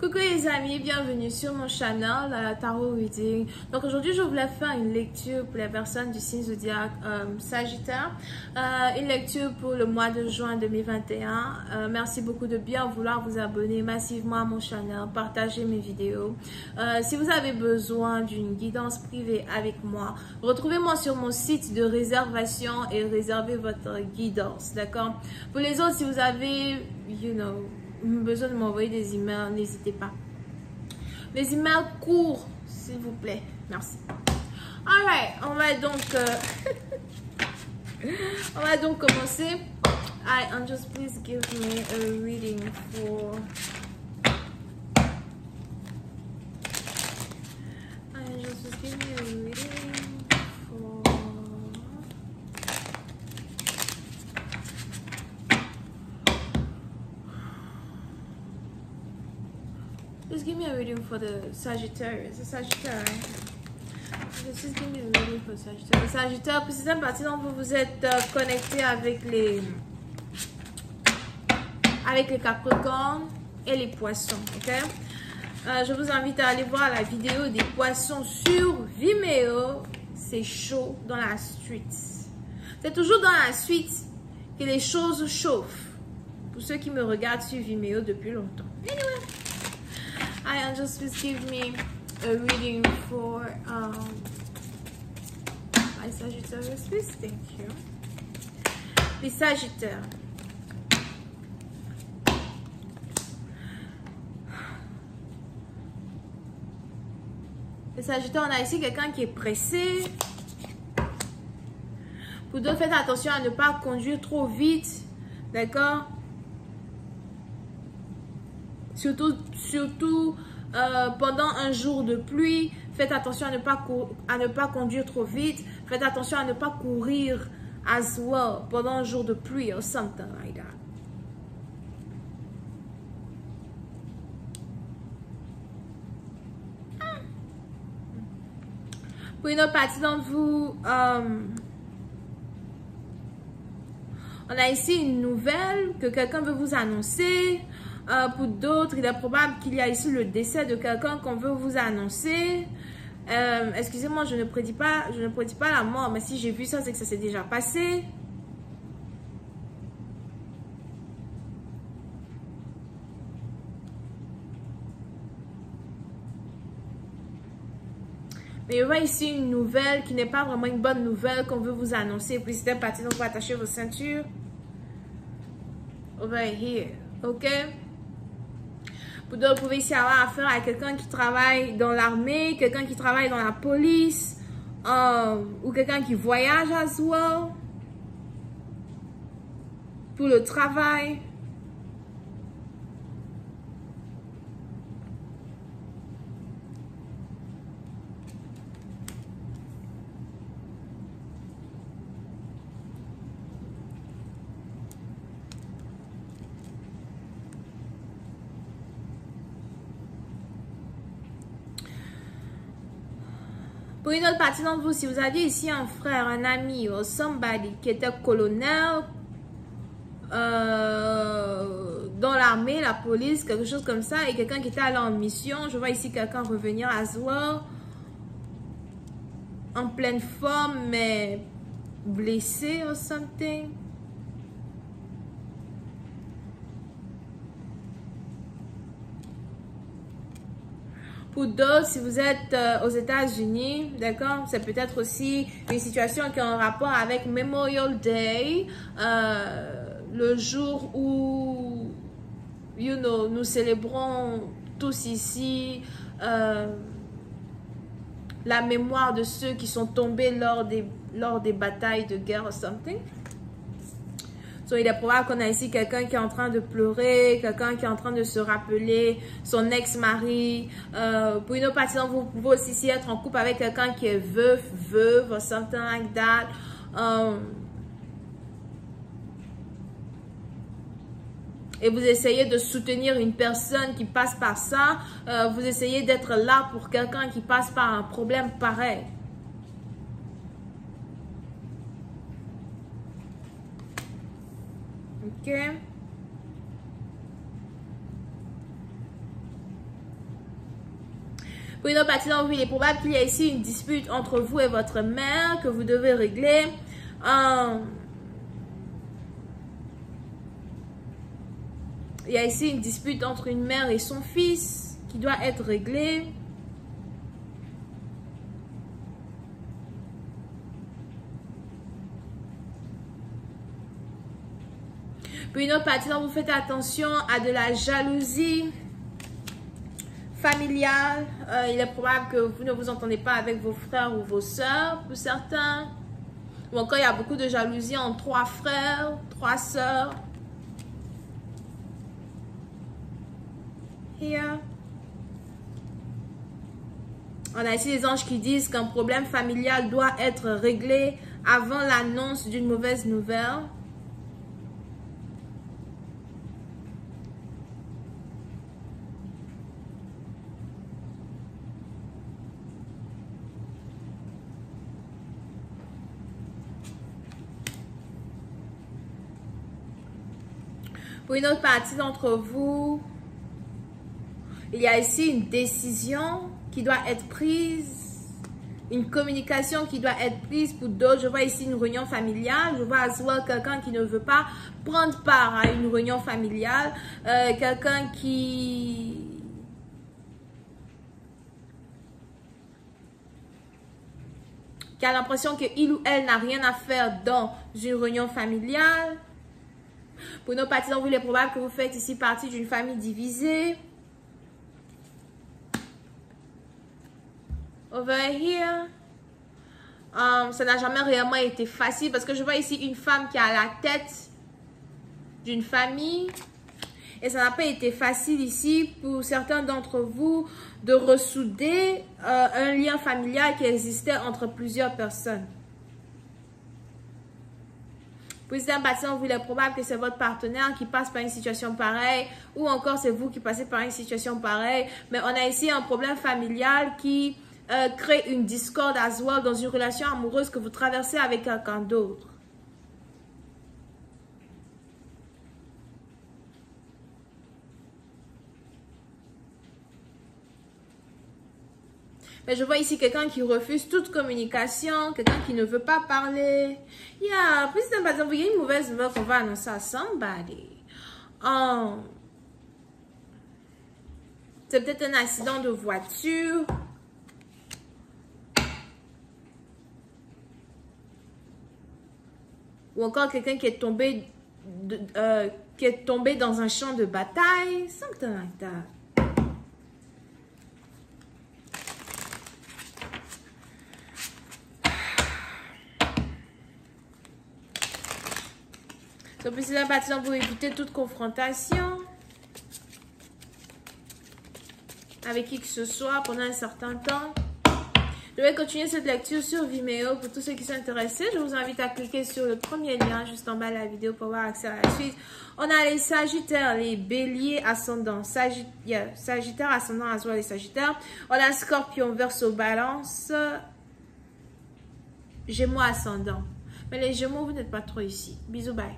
Coucou les amis, bienvenue sur mon channel Tarot Reading. Donc aujourd'hui je voulais faire une lecture pour les personnes du signe zodiaque Sagittaire, une lecture pour le mois de juin 2021. Merci beaucoup de bien vouloir vous abonner massivement à mon channel, partager mes vidéos. Si vous avez besoin d'une guidance privée avec moi, retrouvez-moi sur mon site de réservation et réservez votre guidance, d'accord? Pour les autres, si vous avez, besoin de m'envoyer des emails, n'hésitez pas. Les emails courts, s'il vous plaît. Merci. Alright, on va donc commencer. Angels, please give me a reading for Angels, please give me a reading for Just give me a reading for the Sagittarius. The Sagittarius. Just give me a reading for Sagittarius. Le Sagittaire, puis c'est une partie dont vous êtes connecté avec les Capricornes et les Poissons, ok? Je vous invite à aller voir la vidéo des Poissons sur Vimeo. C'est chaud dans la street. C'est toujours dans la street que les choses chauffent. Pour ceux qui me regardent sur Vimeo depuis longtemps. Anyway. Angels, please give me a reading for my Sagittarius, please. Thank you. Les Sagittaires. Les Sagittaires, on a ici quelqu'un qui est pressé. Pour d'autres, faites attention à ne pas conduire trop vite. D'accord? Surtout pendant un jour de pluie, faites attention à ne pas conduire trop vite. Faites attention à ne pas courir as well pendant un jour de pluie or something like that. Pour une autre partie d'entre vous, on a ici une nouvelle que quelqu'un veut vous annoncer. Pour d'autres, il est probable qu'il y a ici le décès de quelqu'un qu'on veut vous annoncer. Excusez-moi, je ne prédis pas la mort, mais si j'ai vu ça, c'est que ça s'est déjà passé. Mais il y aura ici une nouvelle qui n'est pas vraiment une bonne nouvelle qu'on veut vous annoncer. Puis c'était parti, donc vous attachez vos ceintures. Over here, ok? Vous pouvez ici avoir affaire à quelqu'un qui travaille dans l'armée, quelqu'un qui travaille dans la police, ou quelqu'un qui voyage as well pour le travail. Pour une autre partie d'entre vous, si vous aviez ici un frère, un ami ou somebody qui était colonel dans l'armée, la police, quelque chose comme ça, et quelqu'un qui était allé en mission, je vois ici quelqu'un revenir as well, en pleine forme, mais blessé or something. Pour d'autres, si vous êtes aux États-Unis, d'accord, c'est peut-être aussi une situation qui a un rapport avec Memorial Day, le jour où, nous célébrons tous ici la mémoire de ceux qui sont tombés lors des batailles de guerre or something. So, il est probable qu'on a ici quelqu'un qui est en train de pleurer, quelqu'un qui est en train de se rappeler son ex-mari. Pour une autre partie, vous pouvez aussi être en couple avec quelqu'un qui est veuve, or something like that. Et vous essayez de soutenir une personne qui passe par ça. Vous essayez d'être là pour quelqu'un qui passe par un problème pareil. Ok. Pour une autre partie d'entre vous, il est probable qu'il y ait ici une dispute entre vous et votre mère que vous devez régler. Il y a ici une dispute entre une mère et son fils qui doit être réglée. Puis une autre partie dont vous faites attention à de la jalousie familiale. Il est probable que vous ne vous entendez pas avec vos frères ou vos sœurs pour certains. Ou encore il y a beaucoup de jalousie entre 3 frères, 3 sœurs. Here. On a ici les anges qui disent qu'un problème familial doit être réglé avant l'annonce d'une mauvaise nouvelle. Pour une autre partie d'entre vous, il y a ici une décision qui doit être prise, une communication qui doit être prise pour d'autres. Je vois ici une réunion familiale. Je vois as well quelqu'un qui ne veut pas prendre part à une réunion familiale. Quelqu'un qui a l'impression qu'il ou elle n'a rien à faire dans une réunion familiale. Pour nos parties, il est probable que vous faites ici partie d'une famille divisée. Over here. Ça n'a jamais réellement été facile parce que je vois ici une femme qui est à la tête d'une famille. Et ça n'a pas été facile ici pour certains d'entre vous de ressouder un lien familial qui existait entre plusieurs personnes. Pour certains partisans, il est probable que c'est votre partenaire qui passe par une situation pareille ou encore c'est vous qui passez par une situation pareille. Mais on a ici un problème familial qui crée une discorde as well dans une relation amoureuse que vous traversez avec quelqu'un d'autre. Mais je vois ici quelqu'un qui refuse toute communication, quelqu'un qui ne veut pas parler. Yeah, plus d'un par exemple, il y a une mauvaise nouvelle qu'on va annoncer à somebody. C'est peut-être un accident de voiture. Ou encore quelqu'un qui est tombé dans un champ de bataille. Something like that. Donc, c'est un bâtiment pour éviter toute confrontation avec qui que ce soit pendant un certain temps. Je vais continuer cette lecture sur Vimeo. Pour tous ceux qui sont intéressés, je vous invite à cliquer sur le premier lien juste en bas de la vidéo pour avoir accès à la suite. On a les Sagittaires, les Béliers ascendants, Sagittaire ascendant as well les Sagittaires. On a Scorpion, Verseau, Balance, Gémeaux ascendant. Mais les Gémeaux, vous n'êtes pas trop ici. Bisous, bye.